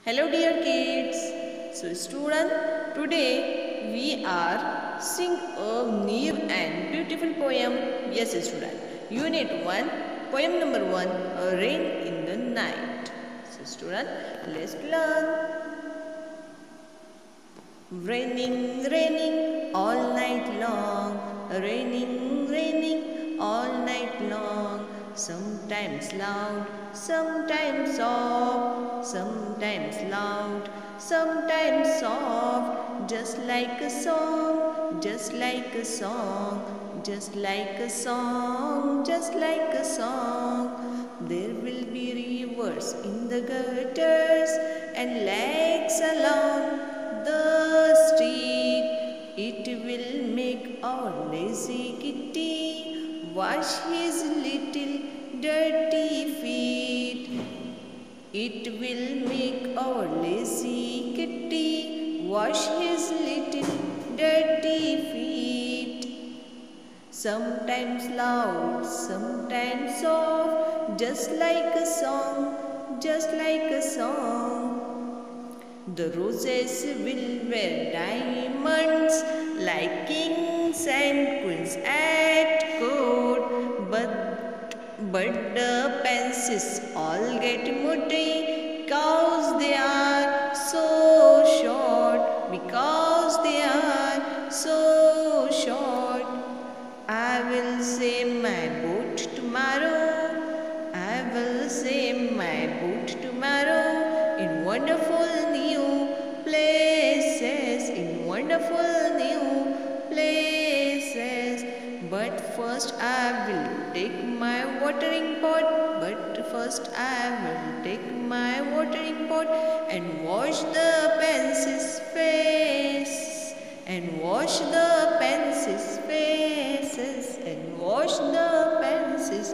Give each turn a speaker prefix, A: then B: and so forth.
A: Hello dear kids. So student, today we are sing a new and beautiful poem. Yes student. Unit 1, poem number 1, A Rain in the Night. So student, let's learn. Raining, raining all night long. Raining, raining all night long. Sometimes loud, sometimes soft. Sometimes loud, sometimes soft. Just like a song, just like a song. Just like a song, just like a song. There will be rivers in the gutters and lakes along the street. It will make our lazy kitty wash his little dirty feet. It will make our lazy kitty wash his little dirty feet. Sometimes loud, sometimes soft, just like a song, just like a song. The roses will wear diamonds like kings and queens at court, but the pansies all get moody because they are so short, because they are so short. I will sail my boat tomorrow. I will sail my boat tomorrow in wonderful new places, in wonderful new places. But first I will take my watering pot. But first I will take my watering pot and wash the pansies' face, and wash the pansies' faces, and wash the pansies'